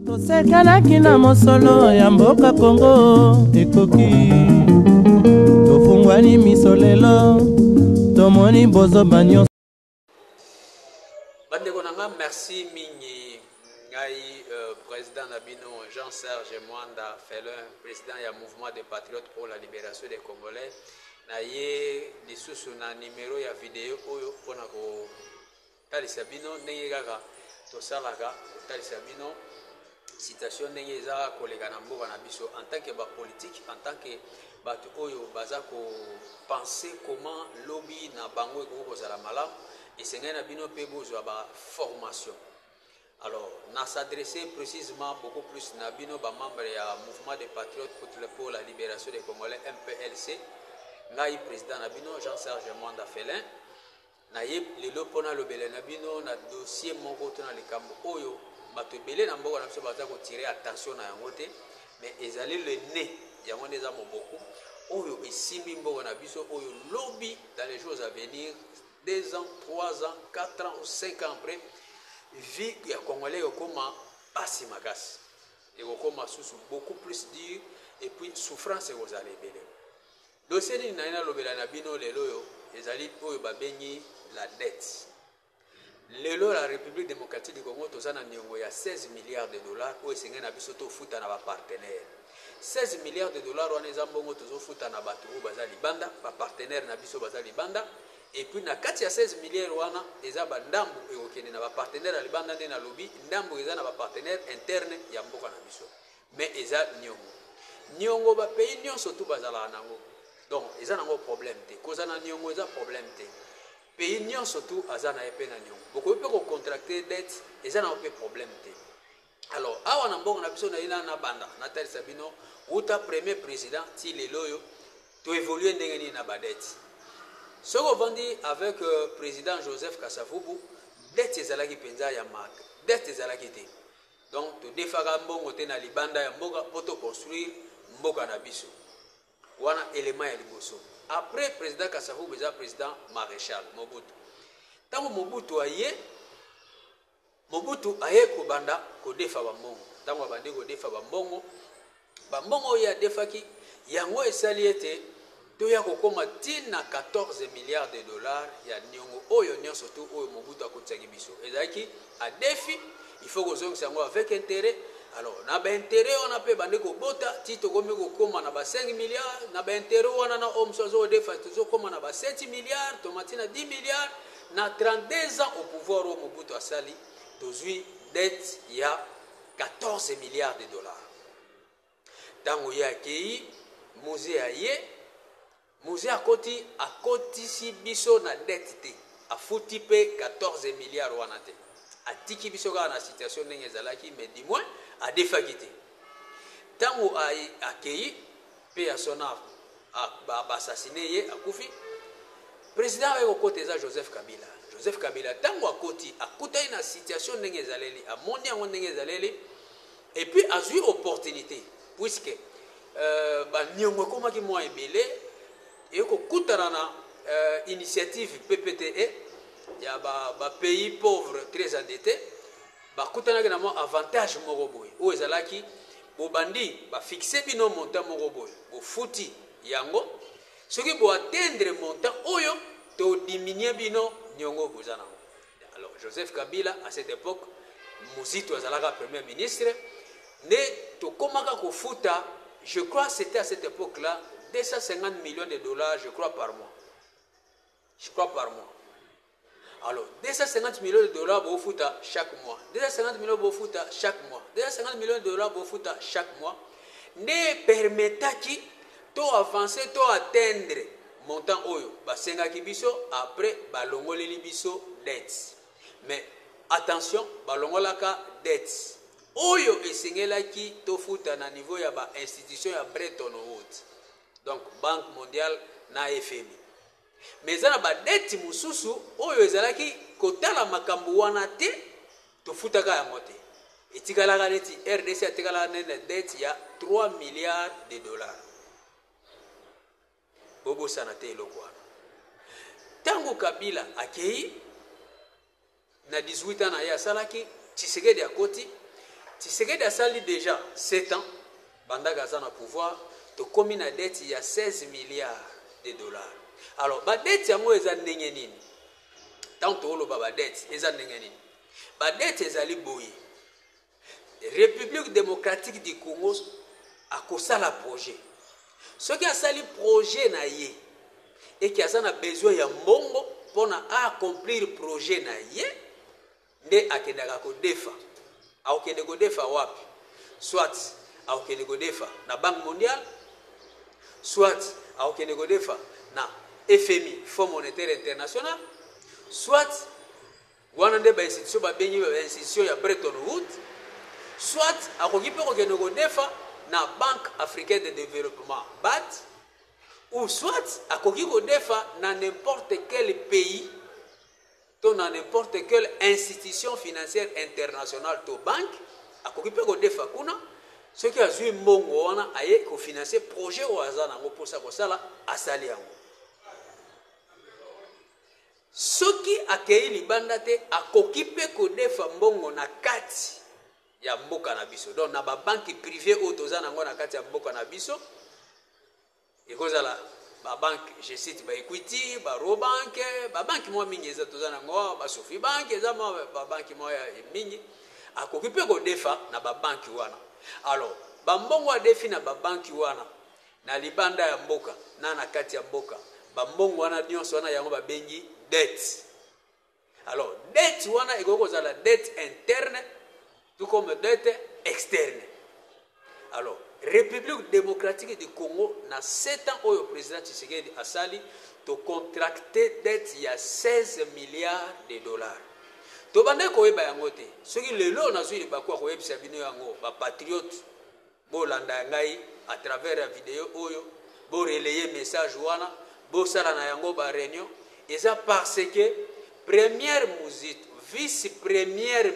tosekanaki na mosolo ya mboka Kongo ekoki tofungwani miso lelo tomoni bozoba nyonso. Bandeko nanga merci mingi ngai président Nabino Jean-Serge Mwanda Felin, président ya mouvement des patriotes pour la libération des Congolais. Na ye lisusu na numéro ya vidéo oyo pona ko talisa bino ndenge kaka tosalaka talisa bino citation ndenge eza kolega na mboka na biso en tant que ba politique, en tant que bato oyo baza ko penser comment lobby na bango ko kozala malamu esengeli na bino pe bozwa ba formation. Alors na s'adresser précisément beaucoup plus na bino ba membre ya mouvement des patriotes pour la libération des Congolais MPLC. Ngai président Nabino Jean-Serge Mwanda Felin na ye lelo pona lobele Nabino na dossier moko to na likambo oyo bato belé na mboka na biso baza ko tirer attention na yango te mais ezali le nez yango ndeza moboko oyo esimbi mboka na biso oyo lobby dans les jours à venir 2 ans 3 ans 4 ans ou 5 ans après vie ya Congolais okoma pasi makasi et okoma susu beaucoup plus dur et puis souffrance ezali belé. Dossier ni na lobela na bino lelo yo ezali oyo babengi la dette. Lelo la République démocratique du Congo tozana niongo ya 16 milliards de dollars oyo esengeli na biso to futa na ba partenaires. 16 milliards de dollars wana eza mbongo tozo futa na bato oyo baza libanda, ba partenaires na biso baza libanda et puis na kati ya 16 milliards wana eza ba ndambu ekokende na ba partenaires ya libanda nde na lobby ndambu eza na ba partenaires interne ya mboka na biso. Mais eza niongo. Niongo ba pays nyonso tu bazala nango. Donc, il y a un problème. Quand il y a un problème, pays n'y surtout à Zana et Penagnon. Beaucoup de contracter dette, il y a un problème. Alors, avant on a besoin d'un banda, Nathalie Sabino, ou ta premier président, si les loyaux, tu évolues dans la dette. Ce qu'on dit avec le président Joseph Kasavubu, dette est à la qui pensa ya marque, dette est à la qui était. Donc, tu défends bon côté na libanda ya mboka pour te construire mboka na biso. Wana élément ya liboso. Après président Kasavubu beza président maréchal Mobutu. Tango Mobutu aye ko banda ko defa bambongo. Tango bande ko defa bambongo. Bambongo ya defaki yango esali ete to ya ko koma tina 14 milliards de dollars ya nyongo oyo nyonso to oyo Mobutu akotsaki biso. Ezaki a défi, il faut que zongo sango avec intérêt. Alors, na ba intérêt on a pe bande ko bota tito komi ko koma na ba 5 milliards, na ba intérêt on a omsozo defa tozo koma na ba 7 milliards, tomati na 10 milliards, na 32 ans au pouvoir au Mobutu asali, tozui dette ya 14 milliards de dollars. Tango ya kei musée a koti si biso na dette te, a futi pe 14 milliards wana te. A tiki biso ka na situation ndenge ezalaki mais du moins a défagité. Tango a accueilli pe a sonar a assassiné ye a kufi président avec côté za Joseph Kabila tango a koti a kutai na situation ndenge ezaleli a mondi yango ndenge ezaleli et puis a eu opportunité puisque ba nyongo komaki moi ebele et ko kutana na initiative PPTE il y a des pays pauvres très endettés. Il y a un avantage moroboy. Où est-ce que les bandits fixer bino montant moroboy, au fouti yango. Ce qui pour atteindre le montant, oyo to diminuer bino nyongo buzana. Alors Joseph Kabila à cette époque, Mouzito azalaka premier ministre, ne to komaka ko futa, je crois c'était à cette époque-là 250 millions de dollars, je crois par mois. Alors, 250 millions de dollars pour fouta chaque mois. 250 millions pour fouta chaque mois. 250 millions de dollars pour fouta chaque mois. Ne permettra qui to avancer, to atteindre montant oyo. Basenga kibiso après balongole libiso dette. Mais attention, balongola ka dette. Oyo esengela ki to fouta na niveau ya ba institution ya Bretton Woods. Donc Banque mondiale na FMI. Mais ça ba dette mususu oyo ezalaki kotala makambo wana te to futaka yango te etikala neti RDC atikala na dette ya 3 milliards de dollars bobo sanate eloko wana tango Kabila akei na 18 ans na ya salaki Tshisekedi akoti Tshisekedi asali déjà 7 ans bandaka aza na pouvoir tokomi na dette il y a 16 milliards de dollars. Alors ba dette yango eza ndenge nini? Tant toloba ba dette eza ndenge nini? Ba dette ezali boye. République démocratique du Congo a kosala projet. Ce qui a sali projet na ye et qui a besoin ya mbongo pour accomplir projet na ye nde akendaka ko defa. Akende ko defa wapi? Soit akende ko defa na Banque mondiale, soit akende ko defa na FMI, Fonds monétaire international, soit wana nde ba institution ba benyi ba institution ya Bretton Woods, soit akokipe ko kende ko defa na Banque africaine de développement BAD, ou soit akoki ko defa na n'importe quel pays to na n'importe quelle institution financière internationale to banque akoki pe ko defa kuna ce qui a joué mbongo wana aye ko financer projet o azana ngo pour ça ko sala asali yango soki akei libanda te akoki pe ko defa mbongo na kati ya mboka na biso donc na ba banque privée o tozana ngo na kati ya mboka na biso ekozala ba banque je cite ba Equity ba Robank ba banque mo mingi eza tozana ngo ba Sophie Bank eza ba banque mo ya mingi akoki pe ko defa na ba banque wana. Alors ba mbongo a defi na ba banque wana na libanda ya mboka na kati ya mboka ba mbongo wana nyonso wana yango ba bengi dette. Alors dette wana ekokozala dette interne tout comme dette externe. Alors République démocratique du Congo na 7 ans au président Tshisekedi asali to contracté dette il y a 16 milliards de dollars. To bande ko yeba yango te. Soki lelo na zui ba ko yebisa bino yango ba patriote bo landa ngai à travers la vidéo oyo bo relayer message wana bo sala na yango ba réunion eza parce que première Muzito vice-première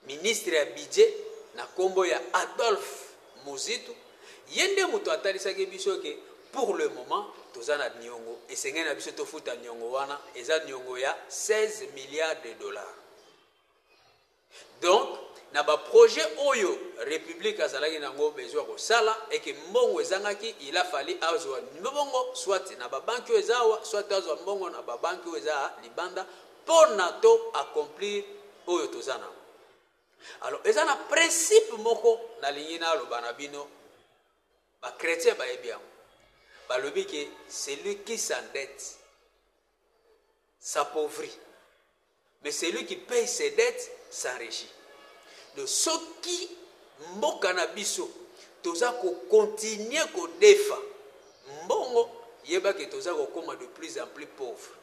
ministre ya budget na kombo ya Adolphe Muzito yende muto atalisaki biso ke pour le moment tozana nyongo esengena na biso tofuta nyongo wana eza nyongo ya 16 milliards de dollars. Donc na ba projet oyo République azalaki nango besoin ko sala et que mbongo ezangaki il a fallu azwa mbongo soit na ba banque ezawa soit azwa mbongo na ba banque eza libanda pour nato accomplir oyo tozana. Alors eza na principe moko na lingina lo banabino ba chrétien ba ebiam ba lobi que celui qui s'endette s'appauvrit mais celui qui paye ses dettes s'enrichit. De ce qui mboka na biso toza ko continuer ko defa mbongo yeba que toza ko koma de plus en plus pauvre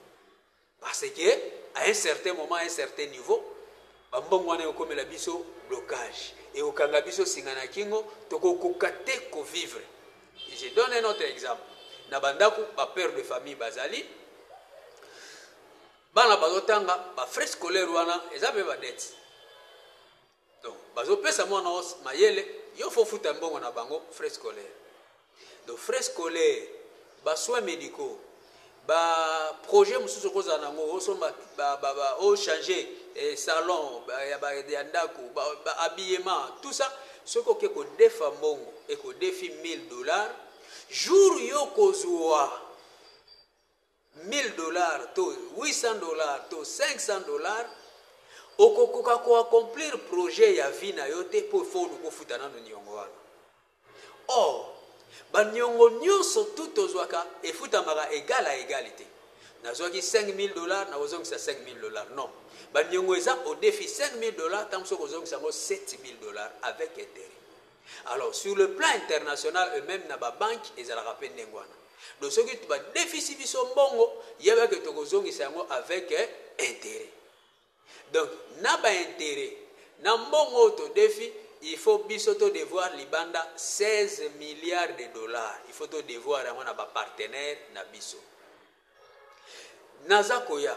parce que à un certain moment à un certain niveau bambongo wana yokomela biso blocage et okanga biso singana kingo tokokokate ko vivre. Je donne un autre exemple. Na bandako ba père de famille bazali bana bazotanga ba frais scolaire wana ezabe ba dette. Donc bazopesa mwana os mayele yo fo futa mbongo na bango frais scolaire. Donc frais scolaire ba soins médicaux ba projet mususu koza nango osomba ba o changer salon ya ndako ba habillement tout ça ce que ko defa mbongo et ko defi $1000 jour yo kozwa $1000 to $800 to $500 okokoka ko accomplir projet ya vie na yote pour faut ko futana no nyongo wana. Or banyongo nyonso tout ozwaka efutamaka égal à égalité. Nazwaki $5000 na ozongisa $5000 non. Banyongo eza au défi $5000 tant que ozongisa ngo $7000 avec intérêt. Alors sur le plan international eux-mêmes na ba banque ezalaka pe ndengwana. Donc ce qui ba déficit biso mbongo yeba que tokozongisa ngo avec intérêt. Donc na ba intérêt na mbongo to défi il faut bisoto devoir libanda 16 milliards de dollars. Il faut to devoir na ba partenaire na biso. Nazakoya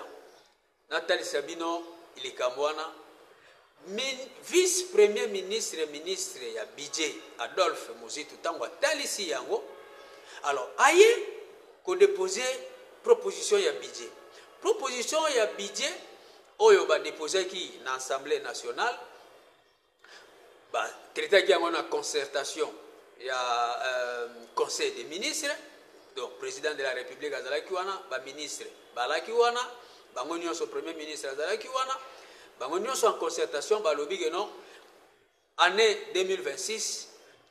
Nathalie Sabino ilikamwana vice-premier ministre ya budget Adolphe Muzito tango talisi yango. Alors aye ko déposer proposition ya budget. Proposition ya budget oyo ba déposer ki na Assemblée nationale bah traité qui a une concertation, il y a conseil des ministres, donc président de la République azalaki wana, ba ministre balaki wana, bango nyonso premier ministre azalaki wana, bango nyonso en concertation ba lobi que non année 2026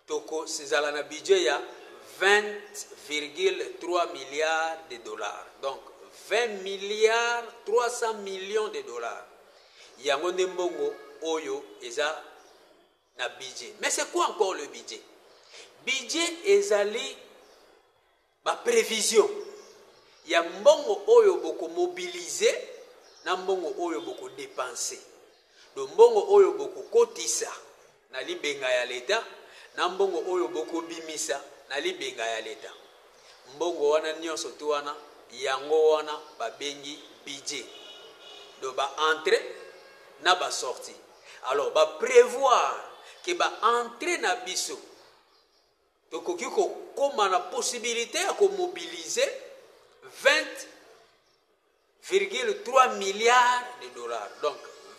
toko sezala na budget ya 20,3 milliards de dollars. Donc 20 milliards 300 millions de dollars. Yango ndembongo oyo eza na budget. Mais c'est quoi encore le budget? Budget ezali ba prévision. Ya mbongo oyo boko mobiliser na mbongo oyo boko dépenser. Do mbongo oyo boko kotisa na libenga ya l'État na mbongo oyo boko bimisa na libenga ya l'État. Mbongo wana nyonso tu wana yango wana babengi budget. Do ba entrée na ba sortie. Alors ba prévoir que ba entrée na biso tokoki ko koma na possibilité ya ko mobiliser 20,3 milliards de dollars. Donc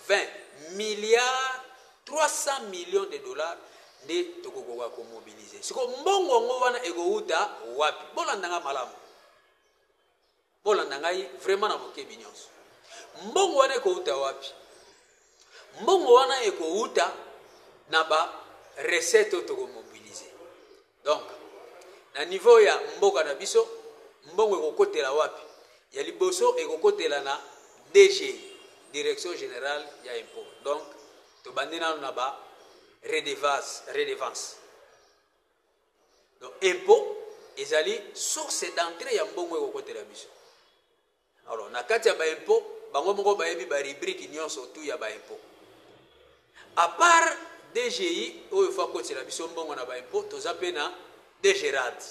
20 milliards 300 millions de dollars de tokokoka ko mobiliser. Siko mbongo ngo wana egouta wapi? Bolandanga malamu. Bolandanga vraiment na bokebi nyonso. Mbongo wana egouta wapi? Mbongo wana egouta na ba recette toko mobiliser. Donc na niveau ya mboka na biso mbongo ekokotela wapi? Ya liboso ekokotela na DG, Direction Générale ya Impôt. Donc to bandina na ba redevance. Donc impôt ezali source d'entrée ya mbongo ekokotela biso. Alors na kati ya ba impôt bango moko ba yebi ba rubrique nyonso tu ya ba impôt. À part DGI oyo fa kotela biso mbongo na ba impôt toza pe na DGRAD.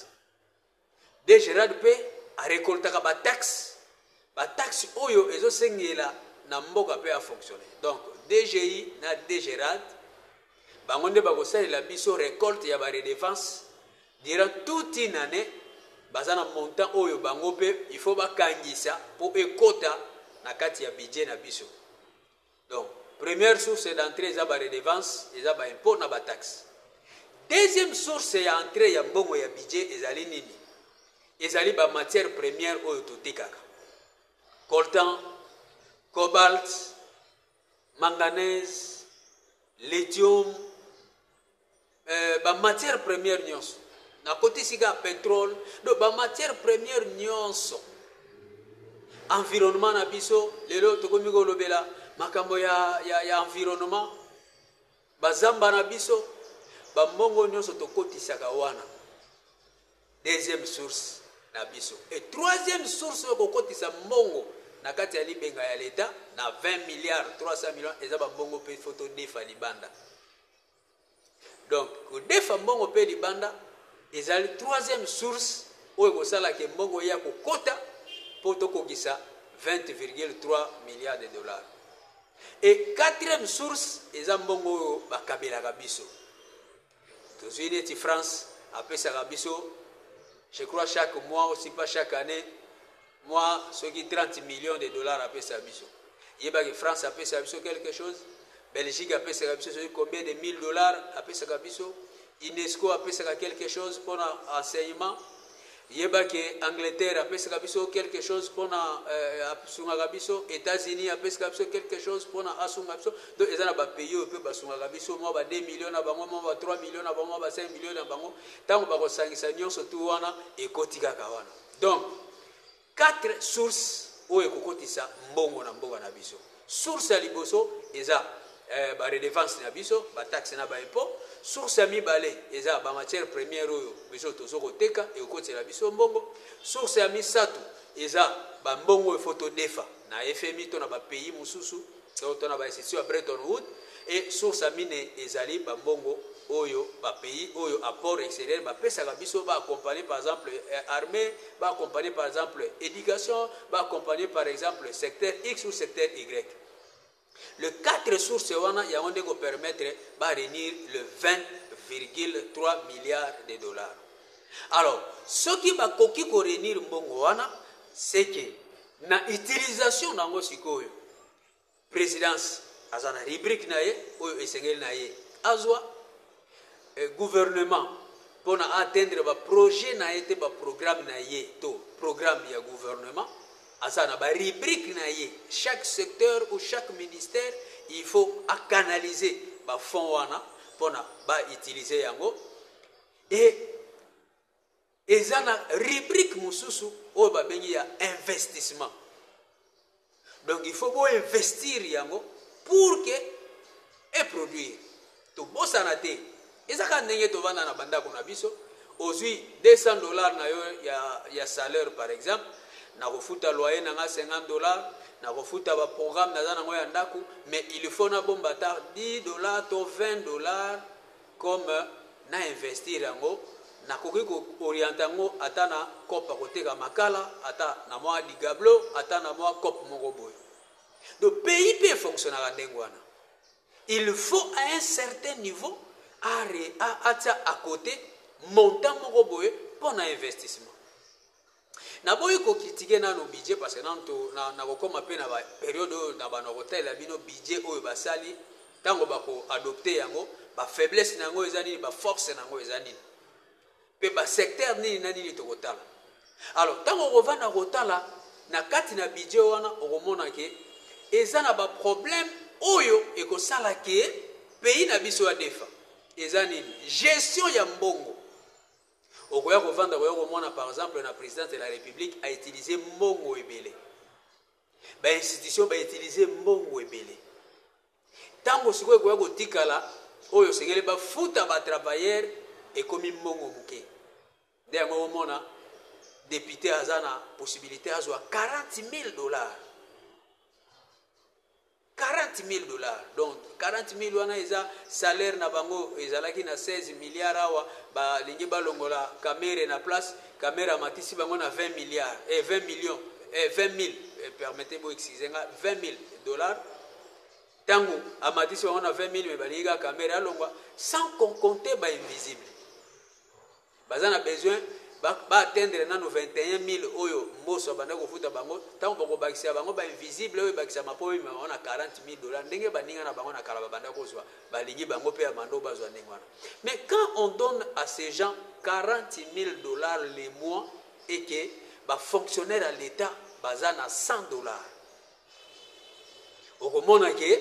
DGRAD pe a récoltaka ba taxe oyo ezo sengela na mboka pe a fonctionner. Donc DGI na DGRAD bango nde bakosalela biso récolte ya ba redevance durant toute une année bazana montant oyo bango pe il faut bakangisa po ekota na kati ya budget na biso. Donc première source d'entrée za ba redevance eza ba impôt na ba taxe. Deuxième source ya entrée ya mbongo ya budget ezali nini? Ezali ba matière première oyo totekaka. Coltan, cobalt, manganèse, lithium, ba matière première nyonso. Na côté sika pétrole, donc ba matière première nyonso. Environnement na biso, lelo tokomi ko lobela makambo ya environnement. Bazamba na biso, ba mbongo nyonso tokotisaka wana. Deuxième source na biso. Et troisième source okokotisa mbongo na kati ya libenga ya l'État na 20 milliards 300 millions eza ba mbongo pe photo defa libanda. Donc ko defa mbongo pe libanda ezali troisième source oyo kosala ke mbongo ya kokota po tokokisa 20,3 milliards de dollars. Et quatrième source eza mbongo oyo bakabelaka biso. Tozwi neti France apesaka biso, je crois chaque mois aussi pas chaque année, moi ceux qui 30 millions de dollars à pesa biso. Yeba que France a pesa biso quelque chose, Belgique a pesa biso combien de 1000 dollars à pesa biso, UNESCO a pesa quelque chose pour enseignement. Yeba que Angleterre a pesa biso quelque chose pour asunga biso, États-Unis a pesa biso quelque chose pour asunga biso. Donc ils ont ba pays au peu basunga biso, moi ba 2 millions na bango, moi ba 3 millions na bango, moi ba 5 millions na bango. Tango ba ko sangisa nyonso tu wana ekotika ka wana. Donc 4 sources o ekokotisa mbongo na mboka na biso. Source ya liboso eza ba redevance na biso, ba taxe na ba impôt. Source ya mibale eza ba matière première oyo biso tozoko teka ekokotela biso mbongo. Source ya misato eza ba mbongo e photo defa na FMI to na ba pays mususu to na ba institution ya Bretton Woods. Et source ya mine ezali ba mbongo oyo ba pays oyo apport extérieur ba pesa ka biso ba accompagner par exemple armée, ba accompagner par exemple éducation, ba accompagner par exemple secteur X ou secteur Y. Le 4 sources wana ya onde ko permettre ba réunir le 20,3 milliards de dollars. Alors, ce qui va koki ko réunir mbongo wana c'est que na utilisation nango sikoyo présidence azana rubrique na ye oyo esengeli na ye azwa gouvernement pour atteindre le projet na été ba programme na yé to programme ya gouvernement asa na ba rubrique na yé chaque secteur ou chaque ministère il faut canaliser ba fonds wana pour ba utiliser yango et eza na rubrique mususu o ba bengi ya investissement. Donc il faut investir yango pour que et produire to bosana te ezaka ndenge to vanda na banda ko na biso ozui $200 na yo ya salaire par exemple na kofuta loyer na nga $50 na kofuta ba programme na zana ngoya ndako mais il faut na bomba ta $10 to $20 comme na investir yango na koki ko orienter ngo ata na kopa koteka makala ata na mwa digablo ata na mwa kop moko boy. Donc pays peut fonctionner à ndengwana. Il faut à un certain niveau à côté montant moko boy pour un investissement. Na boy ko critiquer na no budget parce que na ko comme pe na ba période na ba no hotel la bino budget oyo basali tango ba ko adopter yango ba faiblesse nango ezani ba force nango ezani pe ba secteur nini na nini to kotala. Alors tango ko va na kotala na kati na budget wana okomona ke ezana ba problème oyo ekosala ke pays na biso ya defa ezani gestion ya mbongo. Okoya ko vanda ko komona par exemple na président de la République a utilisé mbongo ebele. Ba institution ba utiliser mbongo ebele. Tango sikoyo ko ko tikala oyo sengele ba futa ba travailleurs et komi mbongo muke. Nde ngo mona député azana possibilité azwa $40,000. $40,000. Donc 40,000 wana eza salaire na bango ezalaki na 16 milliards awa ba lingi balongola caméra na place caméra matisi bango na 20 milliards et 20 millions 20,000 permettez-moi excuser-moi $20,000 tango amatisi bango na 20,000 mais balinga caméra longwa sans compter ba invisible bazana besoin ba atteindre na 21,000 oyo mboso banda ko futa bango tango bako bakisa bango ba invisible oyo bakisa mapomi ma ona $40,000 ndenge baninga na bango na kala banda ko zwa balingi bango pe amando bazwa ndengwana. Mais quand on donne à ces gens $40,000 les mois et que ba fonctionnaire à l'état bazana $100 okomona ke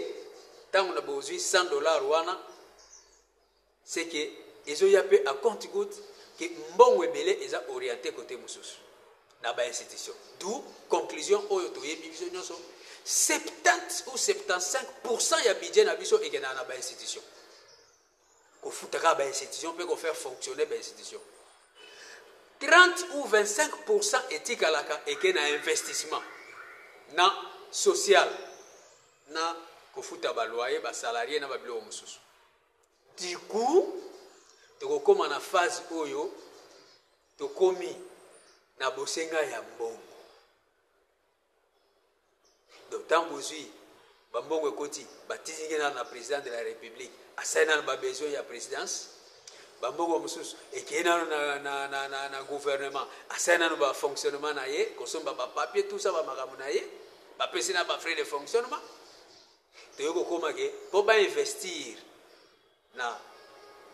tango na bozui $100 wana c'est que ezo yape à compte goutte que mbongo ebele eza orienté côté mususu na ba institution. D'où conclusion oyo to yebi biso nyonso 70 ou 75% ya budget na biso ekena na ba institution. Ko futaka ba institution pe ko faire fonctionner ba institution. 30 ou 25% etikalaka ekena investissement na social na ko futa ba loyer ba salarié na ba bilo mususu. Du coup tokokoma na phase oyo tokomi na bosenga ya mbongo. Donc tant bozui bambongo ekoti batizinge na président de la République asaina na besoin ya présidence bambongo mususu ekena na gouvernement asaina na fonctionnement na ye kosomba ba papier tout ça ba makambo na ye ba pesi na ba frais de fonctionnement toyoko koma ke po ba investir na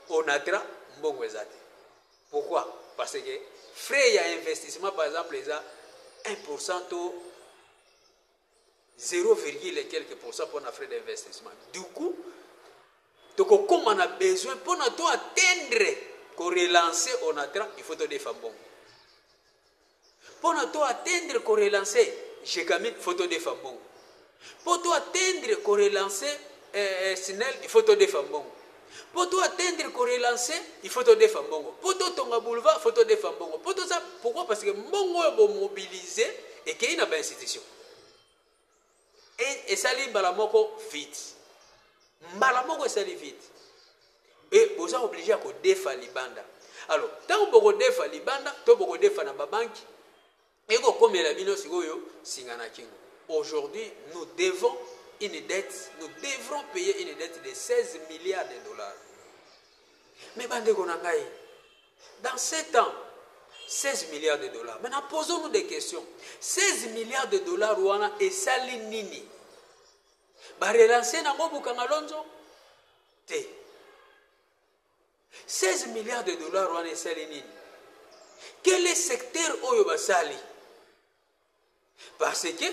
onatra mbongo ezate. Pourquoi? Parce que frais ya investissement par exemple les a 1% to 0, quelques pourcents pour na frais d'investissement. Du coup, donc comme on a besoin pour nous atteindre qu'on relancer onatra il faut te défendre bon. Pour nous atteindre qu'on relancer j'ai quand même faut te défendre bon. Pour toi atteindre qu'on relancer Sinel il faut te défendre bon. Pour toi atteindre qu'on relancer, il faut te défendre bongo. Pour toi ton boulevard, il faut te défendre bongo. Pour tout ça, pourquoi? Parce que bongo est mobilisé et qu'il y a une institution. Et ça lit balamoko vite. Balamoko ça lit vite. Et vous êtes obligé à défendre les bandes. Alors, tant que vous défendez les bandes, tant que vous défendez la banque, et que comme la bino sigoyo singana kingo. Aujourd'hui, nous devons une dette, nous devrons payer une dette de 16 milliards de dollars. Mais dans 7 ans, 16 milliards de dollars. Maintenant, posons-nous des questions. 16 milliards de dollars, ouana et sali nini. Ba relancer na mobu kangalonzo? Te. 16 milliards de dollars wana esali nini? Quel est le secteur oyo basali? Parce que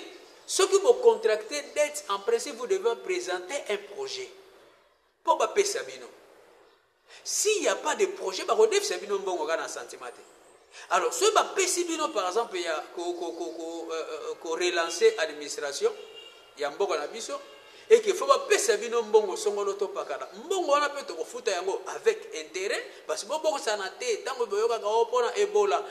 ceux qui vont contracter dette, en principe, vous devez présenter un projet. Pour baper Sabino. S'il n'y a pas de projet, bah redef Sabino bon on a sentiment. Alors, ceux baper Sabino par exemple, il y a qu'on relancer l'administration, il y a un bon abisso et qu'il faut baper Sabino bon son auto pakala. Bon on a peut te foutre yango avec intérêt parce que bon ça n'a été tant que boyoka pour Ebola.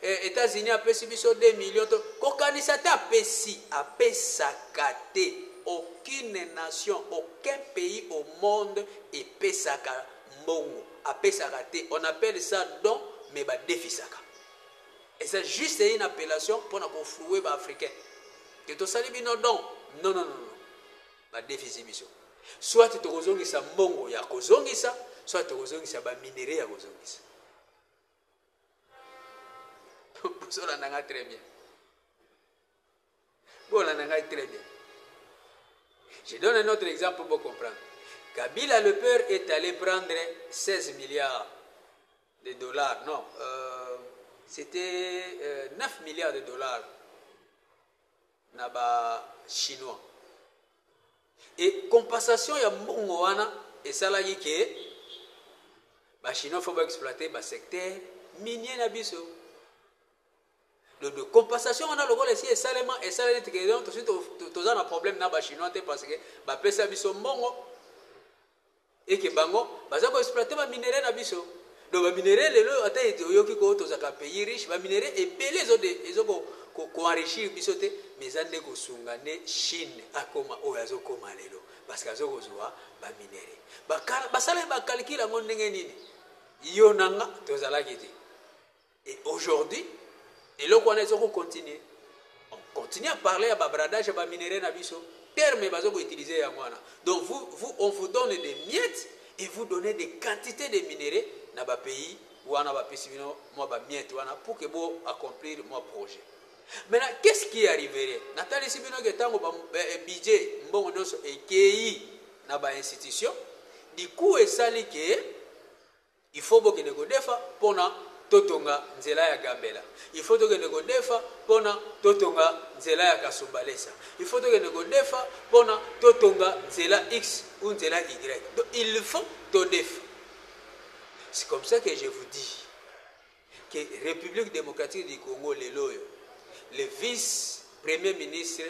États-Unis a payé 2 millions. Kokanisata a payé sakate. Aucune nation, aucun pays au monde est payé saka mbongo. A payé sakate. On appelle ça don, mais ba défi saka. Et c'est juste une appellation pour nous flouer les Africains. Que tu sali bino don. Non, non, non, non. Ba défi sibiso. Soit tu te kozongisa mbongo ya kozongisa, soit tu kozongisa ba minerai ya kozongisa. Cela n'a très bien. Bon, on a très bien. Je donne un autre exemple pour comprendre. Kabila le père est allé prendre 16 milliards de dollars. Non, c'était 9 milliards de dollars. Naba chinois. Et compensation, il y a Mouana et salarié qui est. Les Chinois faut exploiter le secteur minier nabiso. De compensation, on a le rôle ici et seulement et ça les gens tout de suite tous un problème na ba chinois parce que ba pesa biso mbongo et que bango baza ko exploiter ba minerai na biso. Donc ba minerai lelo ata yoki ko to zaka pays riche ba minerai et belé zo ko enrichir biso te mais ande ko sungane Chine akoma oyazo koma lelo parce que azoko zoa ba minerai. Ba sala ba calcul ngo ndenge nini. Yo nanga to zala kiti. Et aujourd'hui et là, on continue. On continue à parler à babradage, à minerai, à biso. Terme, utiliser à moi. Donc, on vous donne des miettes et vous donnez des quantités de minerais dans le pays où on a miettes pour que vous accomplir mon projet. Maintenant, qu'est-ce qui arriverait? Nathalie Sibino qui est en budget, et qui dans l'institution, du coup, il faut que nous pour totonga nzela ya Gambela. Il faut que nous defa pona totonga nzela ya Kasumbalesa. Il faut que nous defa pona totonga nzela X ou nzela Y. Donc il faut to def. C'est comme ça que je vous dis que République démocratique du Congo le vice-premier ministre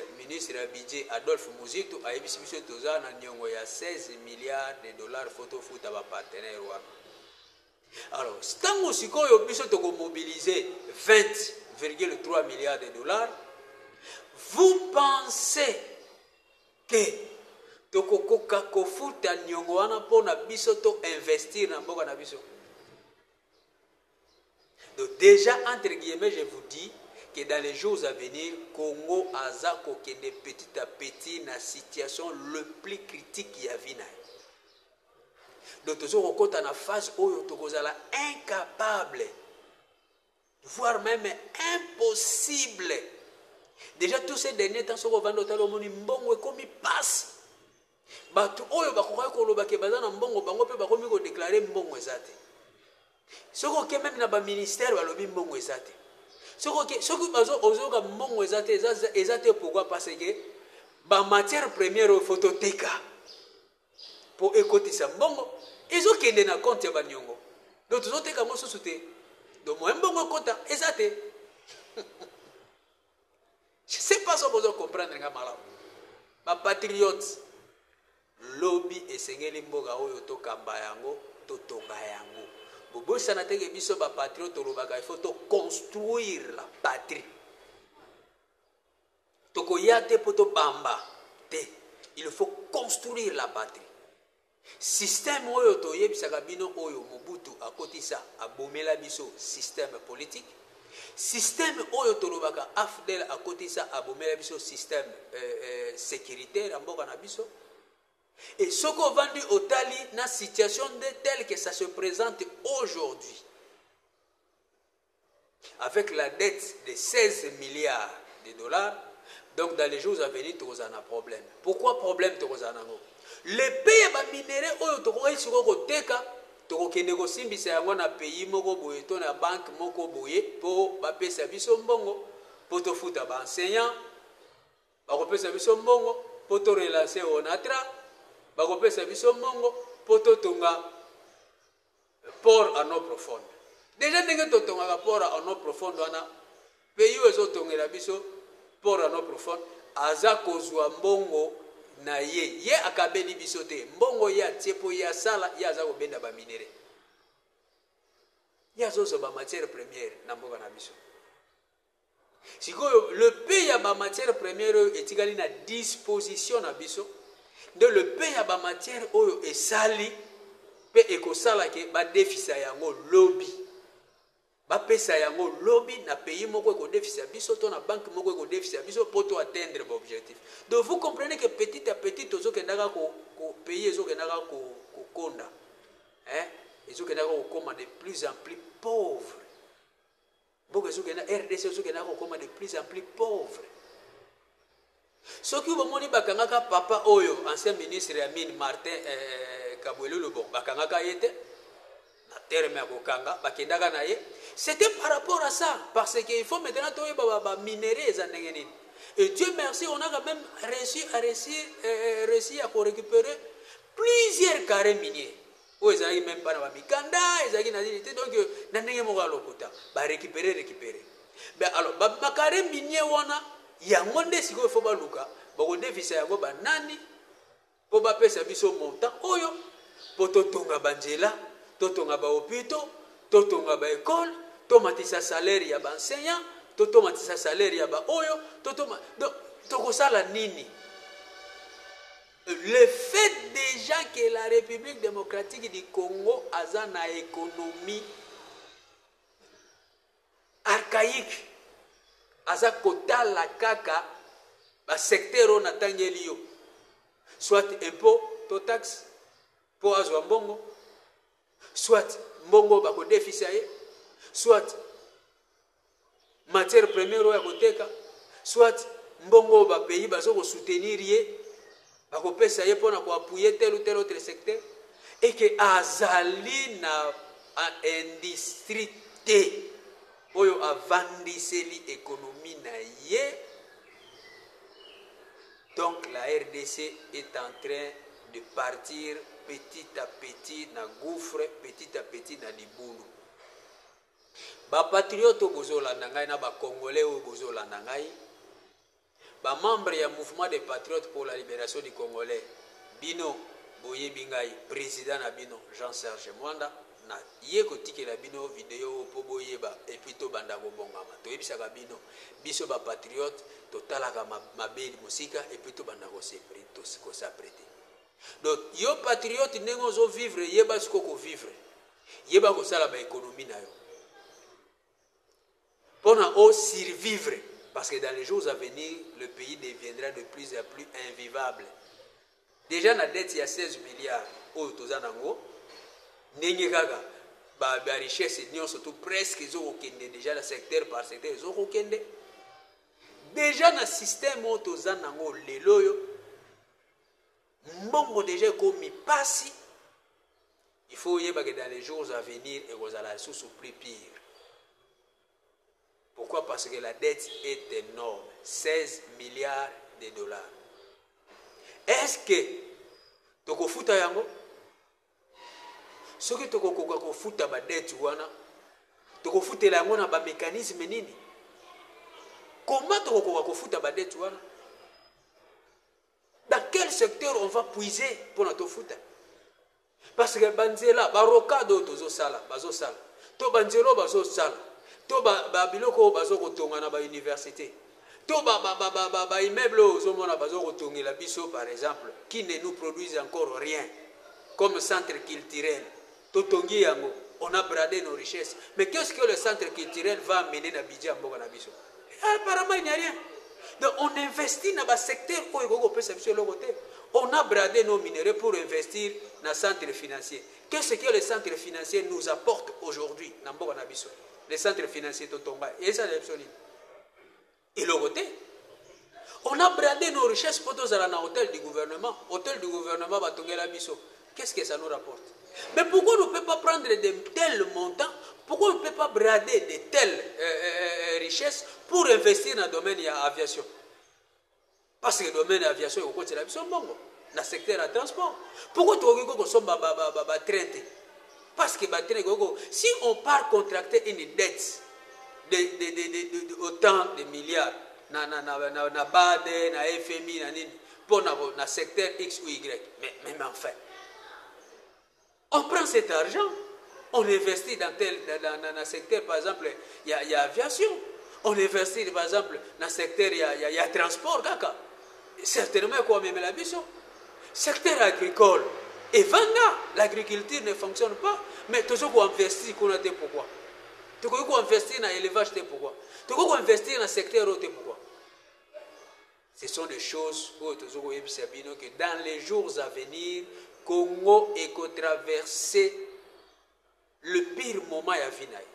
Abidjan Adolphe Muzito a émis toza na nyongo ya 16 milliards de dollars photo foot à partenaire wana. Alors, tant si on mobiliser 20,3 milliards de dollars, vous pensez que tokokoka kofuta nyongo wana pona biso to investir na mboka na biso? Donc déjà, entre guillemets, je vous dis que dans les jours à venir, Congo aza kokende petit à petit na situation le plus critique qui y a vina. Donc, nous sommes en la phase où nous sommes incapables, voire même impossible. Déjà, tous ces derniers temps, nous avons dit que passe. Batu oyo bakoka koloba ke bazana mbongo bango pe bakomi ko déclarer mbongo ezate. Soko ke même na ba ministère balobi mbongo ezate. Soko bazo ozoka mbongo ezate pourquoi? Parce que ba matière première au phototeka pour écouter mbongo ils ont kende na compte ya banyongo. Donc tous autres comme sous-souté. Donc moi mbongo compte ezate. Je sais pas si vous comprendre ngamala. Ba patriote lobby esengeli mboga oyo to kamba yango to tonga yango. Bobo sana teke biso ba patriote lobaka il faut to construire la patrie. Toko yate poto bamba te. Il faut construire la patrie. Système oyo to yebisaka bino oyo Mobutu akotisa abomela biso système politique. Système oyo to lobaka Afdel akotisa abomela biso système sécuritaire mboka na biso. Et ce qu'on vendu au Tali na situation telle que ça se présente aujourd'hui. Avec la dette de 16 milliards de dollars, donc dans les jours à venir, tu as un problème. Pourquoi problème tu as un? Les pays à minerais, tokokende kosimbisa yango na pays moko boye to na banque moko boye po bapesa biso mbongo po tofuta baenseignant bakopesa biso mbongo po torelancer onatra bakopesa biso mbongo po totonga port en eau profonde. Déjà ndenge totongaka port en eau profonde wana pays oyo ezotongela biso port en eau profonde aza kozwa mbongo na ye akabeli biso te mbongo ye atie po ye asala ye aza kobenda baminere ye azozwa bamatière première na mboka na biso. Sikoyo le pays ya bamatière première oyo etikali na disposition na biso nde le pays ya bamatière oyo esali mpe ekosala ke badefisa yango lobi bapesa yango lobi na pays moko ekodefisa biso to na banque moko ekodefisa biso po to atteindre l'objectif. Donc vous comprenez que petit à petit tozokendaka ko pays ezokendaka kokonda ezokendaka kokoma de plus en plus pauvre. Mboka ezokenda RDC ezokendaka kokoma de plus en plus pauvre. Soki bomoni bakangaka papa oyo ancien ministre ya mine Martin Kabwelulu bon bakangaka yete na terme ya kokanga bakendaka na ye. C'était par rapport à ça, parce qu'il faut maintenant minérer les années. Et Dieu merci, on a quand même réussi à récupérer plusieurs carrés miniers. Où ils n'arrivent même pas dans la Mikanda, ils arrivent dans l'unité, donc récupérer. Ben alors, ma carré minier, il y a un monde qui faut pas luka, bon déficit à goba nani, pour pas payer sa biso montant, oyo, pour totonga banjela, totonga ba hôpital, totonga ba école. Tomatisa salaire ya ba enseignant, tomatisa salaire ya ba oyo, donc tokosala nini? Le fait déjà que la République démocratique du Congo a une économie archaïque, aza kotala kaka ba secteur on atangeli yo, soit impôt, to taxe, po azwa mbongo, soit mbongo bako déficit, soit matière première ya koteka, soit mbongo ba pays bazo ko soutenir ye bako pesa ye pona ko appuyer tel ou tel autre secteur et que azali na industrie te oyo avandiseli économie na ye. Donc la RDC est en train de partir petit à petit na gouffre, petit à petit na libulu. Ba patriote bozolanda ngai na ba congolais bozolanda ngai ba membre ya mouvement des patriotes pour la libération du Congolais bino boyebi ngai président na bino Jean-Serge Mwanda na ye kotikela bino vidéo po boyeba et puis to banda kobongama toyebisaka bino biso ba patriote totalaka mabeli musika et puis to banda ko s'apprêter. Donc yo patriote ndenge ozo vivre yeba siko ko vivre yeba ko sala ba économie na yo pour survivre, parce que dans les jours à venir, le pays deviendra de plus en plus invivable. Déjà, la dette, il y a 16 milliards. La richesse, surtout presque, déjà le secteur par secteur, déjà, dans le système, déjà comme passi, il faut que dans les jours à venir, et vous allez sous plus pire. Pourquoi? Parce que la dette est énorme. 16 milliards de dollars. Est-ce que toko futa yango? Ce que toko futa ba dette wana, toko futa yango na ba mécanisme nini? Comment toko futa ba dette wana? Dans quel secteur on va puiser pour notre futa? Parce que banzela baroka do tozo sala, bazo sala. To banzelo bazo sala. To ba biloko bazo kotonga na ba université. To ba immeuble ozomona bazo kotongela biso par exemple qui ne nous produisent encore rien comme centre culturel. To tongi yango, on a bradé nos richesses. Mais qu'est-ce que le centre culturel va amener na Bidja mboka na biso? Apparemment il n'y a rien. Donc on investit dans le secteur où on a bradé nos minéraux pour investir dans le centre financier. Qu'est-ce que le centre financier nous apporte aujourd'hui dans mboka na biso? Les centres financiers Totomba. Et ça, et le côté. On a bradé nos richesses pour tous à l'hôtel du gouvernement. Hôtel du gouvernement, Batongela Bisso. Qu'est-ce que ça nous rapporte? Mais pourquoi on ne peut pas prendre de tels montants? Pourquoi on ne peut pas brader de telles richesses pour investir dans le domaine de l'aviation? Parce que le domaine de l'aviation est au côté de l'aviation, bon, dans le secteur du transport. Pourquoi tu as traité? Parce que si on part contracter une dette de autant de milliards, na BAD, na FMI, pour le secteur X ou Y, mais enfin, on prend cet argent, on investit dans le secteur, par exemple, il y a l'aviation, on investit par exemple dans le secteur, il y a transport, caca. Certainement, quoi, même la mission. Secteur agricole, et vanga, l'agriculture ne fonctionne pas, mais toujours qu'on investit, qu'on a des pourquoi. Toujours qu'on investit dans l'élevage, pourquoi. Toujours qu'on investit dans le secteur, pourquoi. Ce sont des choses que dans les jours à venir, Congo est traversé le pire moment à Vinaï.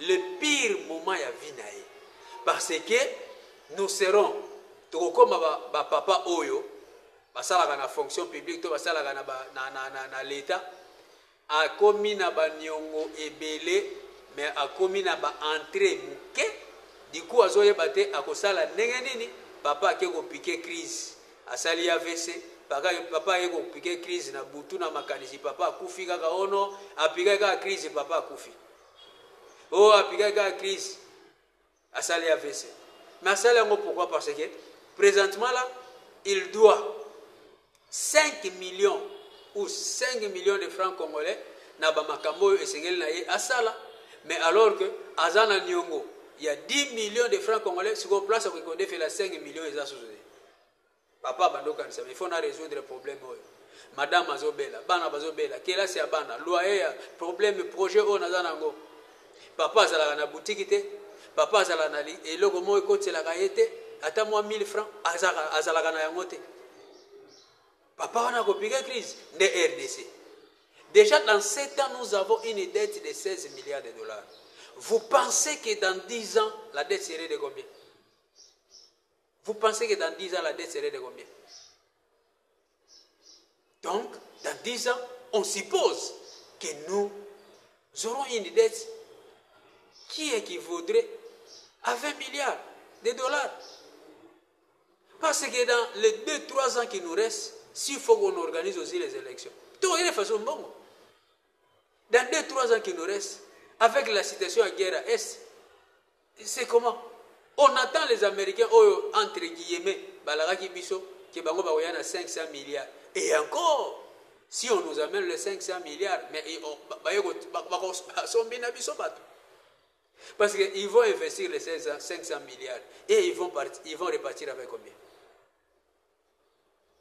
Le pire moment à Vinaï. Parce que nous serons, comme papa Oyo, basalaka na fonction publique, to basalaka na l'État, a commis na ba nyongo ebele, mais a commis na ba entrée muke. Du coup, azoye bate akosala ndenge nini, papa akeko piquer crise, asali AVC, papa akeko piquer crise na butu na makanisi, papa akufi kaka ono, apika kaka crise, papa akufi. Oh, apika kaka crise, asali AVC. Mais asali yango pourquoi? Parce que présentement là, il doit 5 millions ou 5 millions de francs congolais na ba makambo esengeli na ye asala, mais alors que azana nyongo il y a 10 millions de francs congolais sur place où on fait la 5 millions et ça sous. Papa bandoka mais il faut résoudre le problème. Madame azobela, bana bazobela, kela c'est bana, loyer problème projet on azanango. Papa azala na boutique te, papa azala na eloko mo ekote la kayete, ata moi 1000 francs azala na yango te. Papa on a copié crise de RDC. Déjà dans 7 ans nous avons une dette de 16 milliards de dollars. Vous pensez que dans 10 ans, la dette serait de combien? Vous pensez que dans 10 ans, la dette serait de combien? Donc, dans 10 ans, on suppose que nous aurons une dette qui équivaudrait à 20 milliards de dollars. Parce que dans les 2-3 ans qui nous restent, s'il faut qu'on organise aussi les élections, tout est de façon bonne. Dans 2-3 ans qui nous restent, avec la situation à guerre à Est, c'est comment? On attend les Américains, entre guillemets, Balaraki Bisso, qui est 500 milliards. Et encore, si on nous amène les 500 milliards, mais parce qu'ils vont investir les 500 milliards et ils vont repartir avec combien?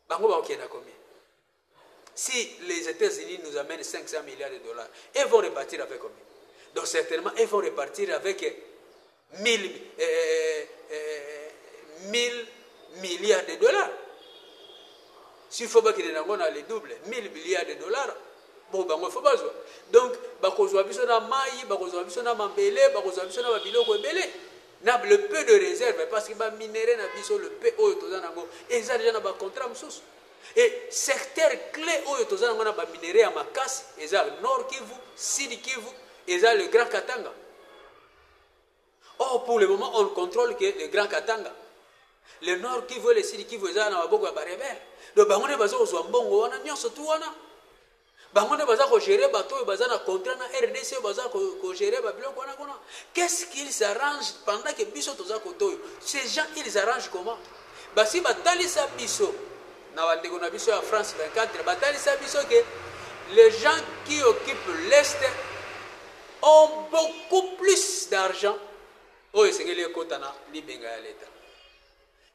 Combien? Si les États-Unis nous amènent 500 milliards de dollars, ils vont repartir avec combien? Donc certainement, ils vont repartir avec 1000 milliards de dollars. S'il faut pas qu'il y ait le double, 1000 milliards de dollars, bon, il faut pas. Donc, le peu de réserve, parce qu'il va minérer le peu, et ça déjà un contrat. Et secteur clé, il y a un minérer à Makassi, il y a le Nord Kivu, Sud Kivu, et ça le Grand Katanga. Or, pour le moment, on contrôle que le Grand Katanga. Le Nord qui veut, le Sud qui veut, ça n'a pas beaucoup de rebelles. Donc, on a besoin de bon, on a mis surtout, on a. On a besoin de gérer le bateau, on a besoin de contrat na RDC, on a besoin de gérer le bateau. Qu'est-ce qu'ils s'arrangent pendant que Bisso toza koto? Ces gens, ils arrangent comment? Si Batalisa Bisso, na Bisso à France 24, Batalisa Bisso que les gens qui occupent l'Est ont beaucoup plus d'argent.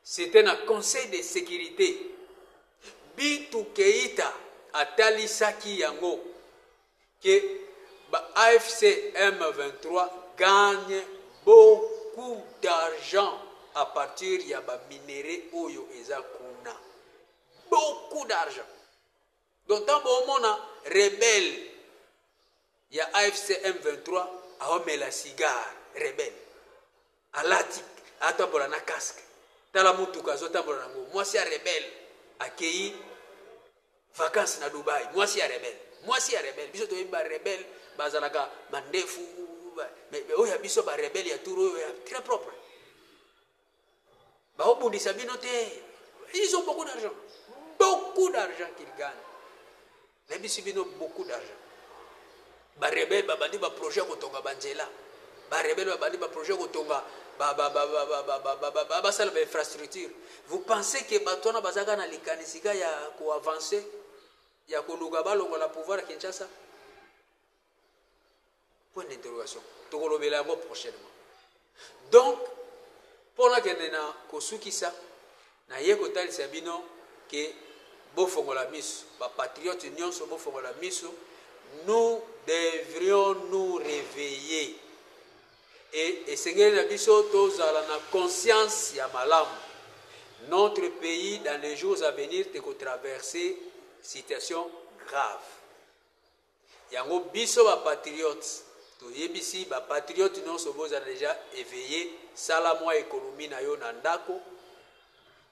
C'était un conseil de sécurité. Bitu Keita a Talisaki Yango que AFC M23 gagne beaucoup d'argent à partir de minéraux Oyo Ezakuna. Beaucoup d'argent. Donc, dans le moment, rebelle, il y a AFC M23 à homme la cigare, rebelle. À l'atique, à tambola na casque. Dans la moutuka, zo tambola nango. Moi, c'est rebelle. Accueilli vacances na Dubaï moi si ya rebelle biso to ba rebelle bazalaka mandefu mais oya biso ba rebelle ya tour très propre ba obundisa bino te. Ils ont beaucoup d'argent qu'ils gagnent. Mais biso bino beaucoup d'argent. Ba rebelle ba bandi ba projet ko tonga banjela. Ba rebelle ba bandi ba projet ko tonga ba sala ba infrastructure. Vous pensez que batona bazaka na likanisika ya ko avancer ya ko luga balongo la pouvoir à Kinshasa? Point d'interrogation. Tokolobela ngo prochainement. Donc pour la kenena ko sukisa na ye ko talisa bino ke bofongola miso ba patriote nyonso bofongola miso, nous devrions nous réveiller et sengeli na biso tozala na conscience ya malamu. Notre pays dans les jours à venir te ko traverser situation grave. Yango biso ba patriote to yebisi ba patriote nyonso bozala déjà éveillé, sala moi économie na yo na ndako,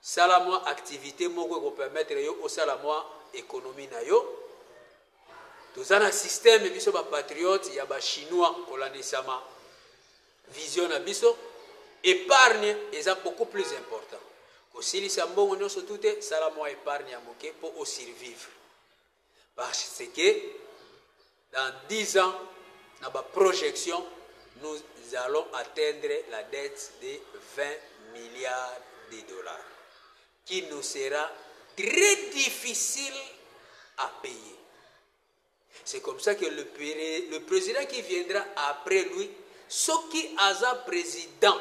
sala moi activité moko ko permettre yo au sala moi économie na yo. Tozana système biso ba patriote ya ba chinois kolanisama vision na biso, épargne est beaucoup plus important. Aussi li sambongo nyonso toute sala moi épargne ya moke pour au survivre. Parce que dans 10 ans dans ma projection nous allons atteindre la dette de 20 milliards de dollars qui nous sera très difficile à payer. C'est comme ça que le président qui viendra après lui, ce qui a président,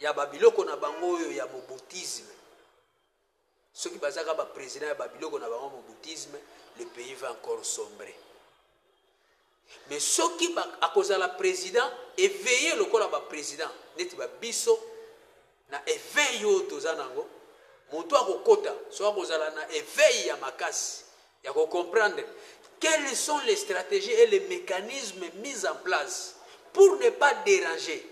il y a Babiloko na bango il y a moboutisme. Ce qui bazaka ba président ya Babiloko na bango moboutisme, le pays va encore sombrer. Mais ce qui a causé la président éveillé le corps ba président, neti ba biso na éveil yo tozanango. Monto akokota so akozala na éveil ya makasi ya ko comprendre quelles sont les stratégies et les mécanismes mis en place pour ne pas déranger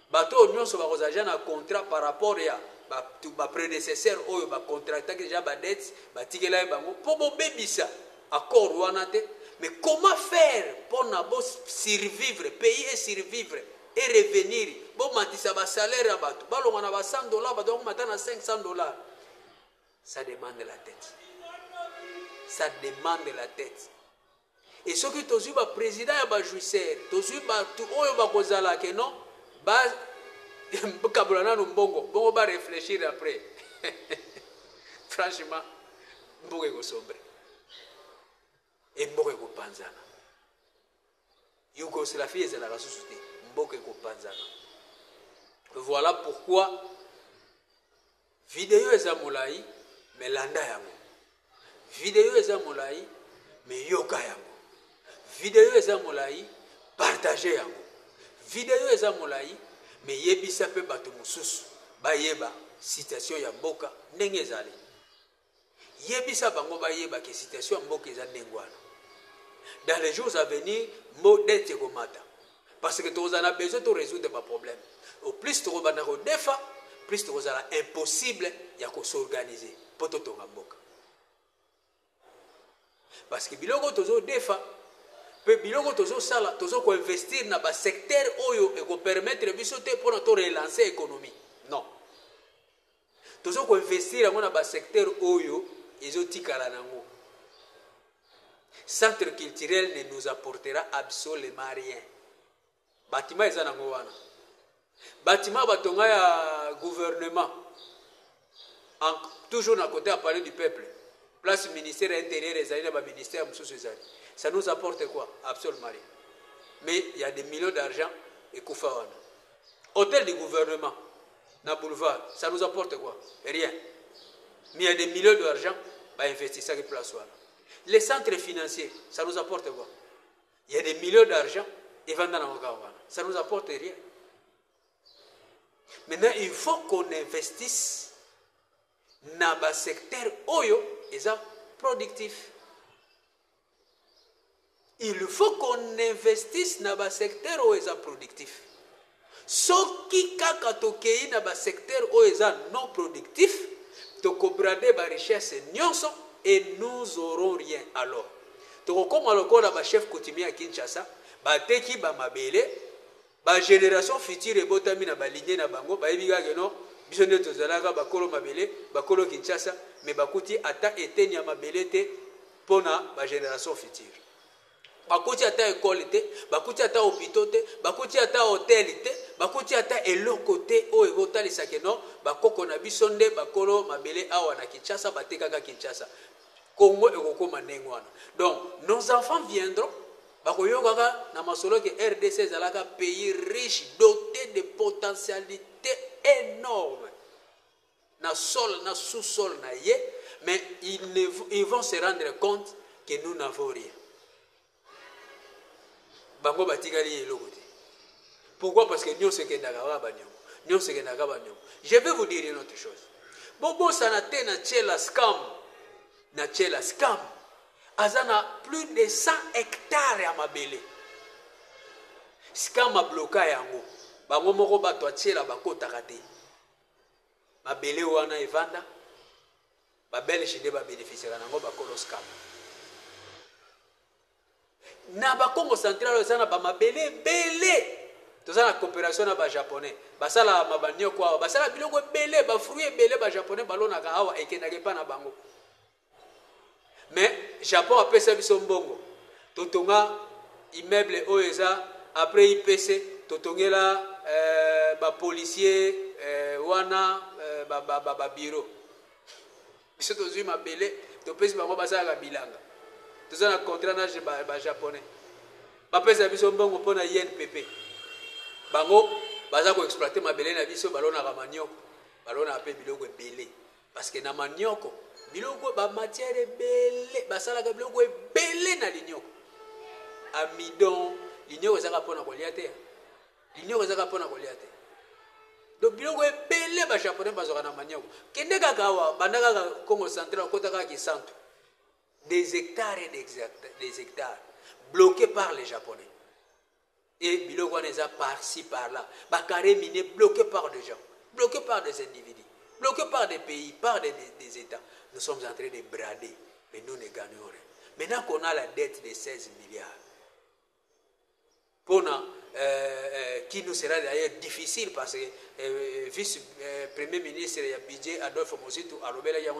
bato nyonso bakozala na contrat par rapport ya ba prédécesseur oyo ba contracta déjà ba dette ba tikela bango pour bobebisa accord wana te. Mais comment faire pour na bo survivre, payer et survivre et revenir bon matisa ba salaire ya bato balonga na ba $100 bato matana $500. Ça demande la tête. Ça demande la tête. Et ce qui tozu ba président ya ba jouisseur, tozu ba tout oyo ba kozala ke non, ba kabulana no bongo ba réfléchir après. Franchement, mbongo ko sombre. Et mbongo ko panzana. Yougoslavie ezala susuté, mbongo ko panzana. Voilà pourquoi vidéo eza molai mais landa yango. Vidéo eza molai mais yoka yango. Vidéo eza molai partager yango. Vidéo eza molai mais yebisa pe bato mususu bayeba citation ya mboka ndenge ezali. Yebisa bango bayeba ke citation ya mboka eza ndengwana. Dans les jours à venir, modète komata parce que tu as besoin de résoudre des problèmes. Au plus tu vas au défa, plus tu vas impossible ya ko s'organiser pour to tonga mboka. Parce que biloko tozo défa, pe biloko tozo sala, tozo ko investir na ba secteur oyo et ko permettre biso te pour to relancer économie. Non. Tozo ko investir na ba secteur oyo ezotikala nango. Centre culturel ne nous apportera absolument rien. Bâtiment eza nango wana. Bâtiment batonga ya gouvernement. Toujours à côté à parler du peuple. Place ministère intérieur et le ministère ça nous apporte quoi? Absolument rien. Mais il y a des millions d'argent et Koufawana. Hôtel du gouvernement, na boulevard, ça nous apporte quoi? Rien. Mais il y a des millions d'argent, bah investir ça qui place voilà. Les centres financiers, ça nous apporte quoi? Il y a des millions d'argent et vendent dans Wakawana. Ça nous apporte rien. Maintenant, il faut qu'on investisse dans le secteur oyo et ça productif. Il faut qu'on investisse dans le secteur oyo et ça productif. Ce qui kaka dans le secteur oyo et ça non productif, to kobrade ba richesse nyonso et nous aurons rien. Alors, comme le chef coutumier à Kinshasa, bateki ba mabele, ba génération future et botami na ba lignée na bango, ba ebiga geno, biso nde tozalaka bakolo mabele, bakolo Kinshasa, mais bakuti ata eteni ya mabele te pona ba génération future. Bakuti ata école te, bakuti ata hôpital te, bakuti ata hôtel te, bakuti ata eloko te o ekotalisaka keno, bakoko na biso nde bakolo mabele awa na Kinshasa batekaka Kinshasa. Congo ekokoma ndenge wana. Donc nos enfants viendront bakoyokaka na masolo ke RDC ezalaka pays riche doté de potentialités énormes. Na sol, na sous-sol na ye, mais ils vont se rendre compte que nous n'avons rien. Bango batikali eloko te. Pourquoi? Parce que nous se kendaka ba nyongo. Nous se kendaka ba nyongo. Je vais vous dire une autre chose. Bobo sanate na tchela scam. Na tchela scam. Azana plus de 100 hectares à mabele. Scam a bloqué yango. Bango moko bato tchela bakotaka te. Mabele wana evanda. Babele chide ba bénéficier nango bakolo scam. Na ba Congo central ezana ba mabele belé. Tozana coopération na ba japonais. Basala mabanyo kwa basala biloko belé ba fruits belé ba japonais balona ka awa ekendake pa na bango. Mais Japon a pesa biso mbongo. Totonga immeuble oeza après IPC totongela ba policier wana ba bureau. Biso tozui mabele to pesi bango basala bilanga. Tozana contrat na ba japonais. Ba pesa biso mbongo pona INPP. Bango baza ko exploiter mabele na biso balona ka manioko. Balona ape biloko ebele parce que na manioko biloko ba matière belé basala ka biloko belé na linyoko amidon linyoko ezaka pona kolia te linyoko ezaka pona kolia te donc biloko belé ba japonais bazoka na manioko kende kaka wa bandaka Congo central kota ka ki centre des hectares et des hectares bloqués par les japonais et biloko neza par-ci par-là ba carré miné bloqué par des gens bloqué par des individus bloqué par des pays, par des États. Nous sommes en train de brader, mais nous ne gagnons rien. Maintenant qu'on a la dette de 16 milliards, qui nous sera d'ailleurs difficile parce que vice-premier ministre et budget Adolphe Mositou a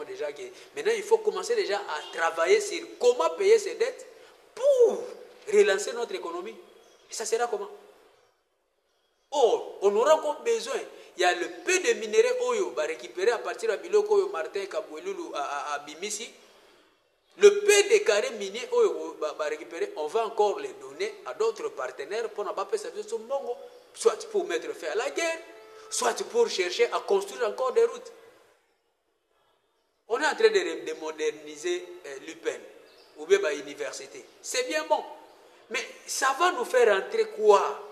déjà que maintenant il faut commencer déjà à travailler sur comment payer ces dettes pour relancer notre économie. Et ça sera comment? Or, on aura encore besoin. Il y a le peu de minéraux Oyo va récupérer à partir de Biloko Oyo Martin Kaboueloulou à Bimisi. Le peu de carrés miniers Oyo va récupérer, on va encore les donner à d'autres partenaires pour ne pas faire service au Mongo, soit pour mettre fin à la guerre, soit pour chercher à construire encore des routes. On est en train de moderniser l'UPEN ou bien l'université. C'est bien bon. Mais ça va nous faire entrer quoi?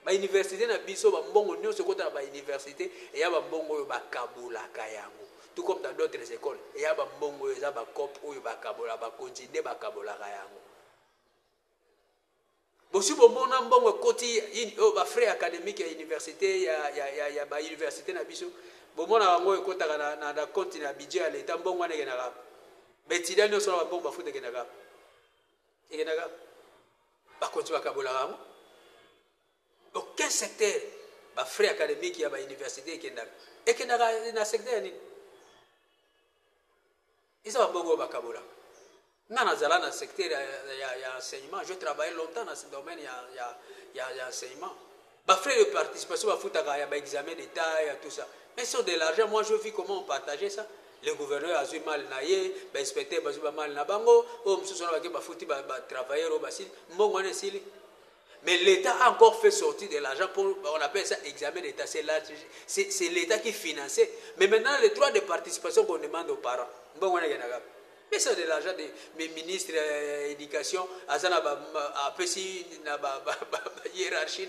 Ba université na biso ba mbongo nyonso kota ba université et ya ba mbongo yo ba kabula kayango tout comme dans d'autres écoles et ya ba mbongo yo za ba cop oyo ba kabula ba continuer ba kabula kayango bosi bo mona mbongo koti ba frais académiques ya université ya ba université na biso bo mona bango ekota na compte na budget ya l'état mbongo na kenaka betida nyonso na mbongo ba futa kenaka ekenaka ba continue ba kabula kayango. Aucun secteur, les frais académiques, il y a l'université qui est dans le secteur. Ils ont beaucoup de vocabulaire. Dans le secteur, il y a enseignement. Je travaille longtemps dans ce domaine, il y a enseignement. Les frais de participation, il y a l'examen d'État et tout ça. Mais sur de l'argent, moi je vis comment on partageait ça. Le gouverneur a eu mal naïe, l'inspecteur a eu mal na bango, travailleurs, mais l'État a encore fait sortir de l'argent pour, on appelle ça examen d'État, c'est l'État qui finançait. Mais maintenant, les droits de participation qu'on demande aux parents, mais c'est de l'argent des ministres de l'éducation, hiérarchie,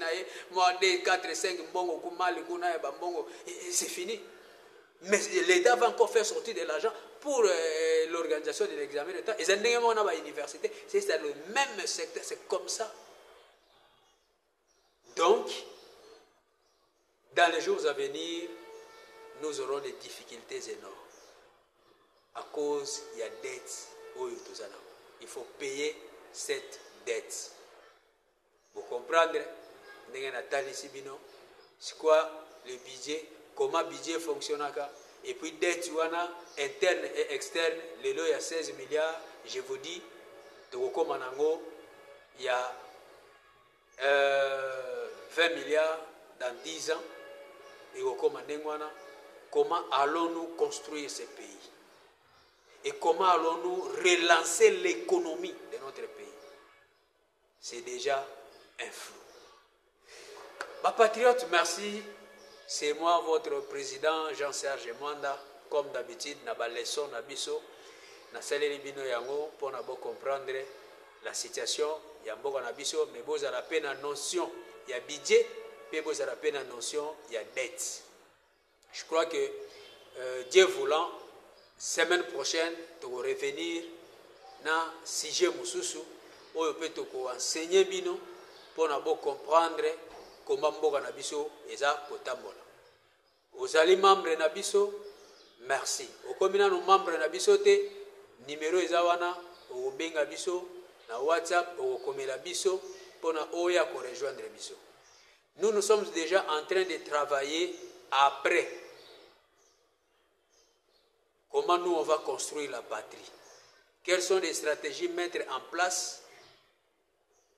moi, 4, 5, c'est fini. Mais l'État va encore faire sortir de l'argent pour l'organisation de l'examen d'État. Et c'est l'université, c'est le même secteur, c'est comme ça. Donc, dans les jours à venir, nous aurons des difficultés énormes. à cause il y a dette au Yutozana. Il faut payer cette dette. Vous comprenez? C'est quoi le budget? Comment le budget fonctionne? Et puis dette interne et externe, il y a 16 milliards. Je vous dis, il y a 20 milliards dans 10 ans. Et comment allons-nous construire ce pays? Et comment allons-nous relancer l'économie de notre pays? C'est déjà un flou. Ma patriote, merci. C'est moi, votre président Jean-Serge Mwanda. Comme d'habitude, na ba leçon na biso, na saleli bino yango pour na comprendre la situation ya mboka na biso, mais vous avez la peine en notion, il y a budget, mais vous avez la peine en notion, il y a dette. Je crois que Dieu voulant, semaine prochaine, tu vas revenir na sujet mususu, où on peut te enseigner bino pour na comprendre comment mboka na biso eza kotambola. Ozali membre na biso, merci. Okomina no membre na biso te, numéro eza wana, obenga biso na WhatsApp, okomela biso pour na oya ko rejoindre biso. Nous sommes déjà en train de travailler après. Comment nous on va construire la patrie? Quelles sont les stratégies mettre en place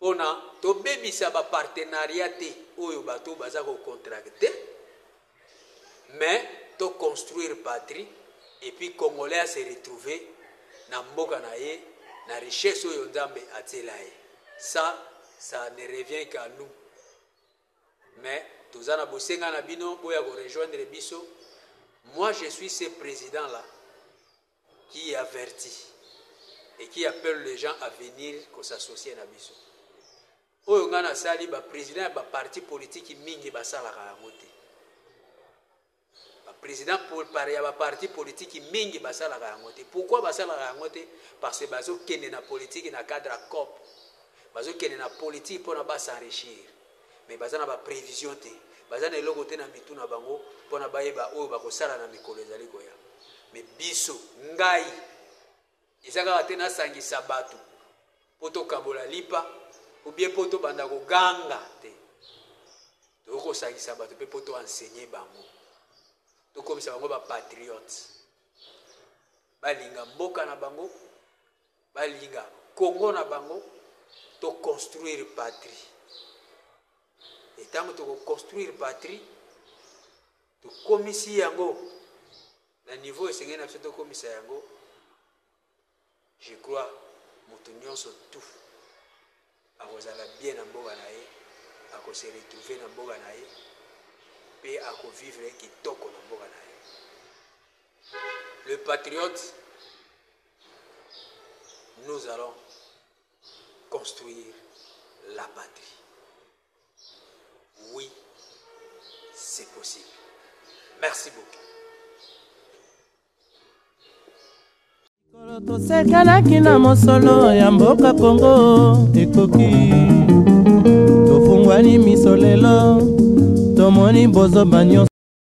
pour na to bebisa ba partenariat oyo bato bazako contracter, mais to construire patrie et puis Congolais à se retrouver na mboka na ye na richesse oyo Nzambe atelaye. Ça ne revient qu'à nous. Mais tozana bosenga na bino boya ko rejoindre biso. Moi je suis ce président là qui avertit et qui appelle les gens à venir qu'on s'associe na biso. Oyo ngana sali ba président ba parti politique mingi basalaka yango te. Ba président pour pareil ba parti politique mingi basalaka yango te. Pourquoi basalaka yango te? Parce que bazo kende na politique na cadre COP. Bazo kende na politique pour na ba s'enrichir. Mais bazana ba prévision te. Bazana eloko te na mitu na bango pour na bayeba oyo bakosala na mikolo ezali koya. Mais biso ngai ezaka te na sangisa batu. Poto kabola lipa ou bien poto banda ko ganga te. Toko sangisa batu pe poto enseigner bango. To comme ça bango ba patriote. Balinga mboka na bango, balinga Congo na bango, to construire patrie. Et tant que tu construire patrie, tu commissi yango na niveau esengé na to commissi yango. Je crois mutunyon so tout. A kozala bien na mboka na ye, a ko se retrouver na mboka na ye, pe a ko vivre kitoko na mboka na ye. Le patriote, nous allons construire la patrie. Oui, c'est possible. Merci beaucoup. Tosekanaki na mosolo ya mboka Congo ekoki tofungwani miso lelo tomoni bozo banyo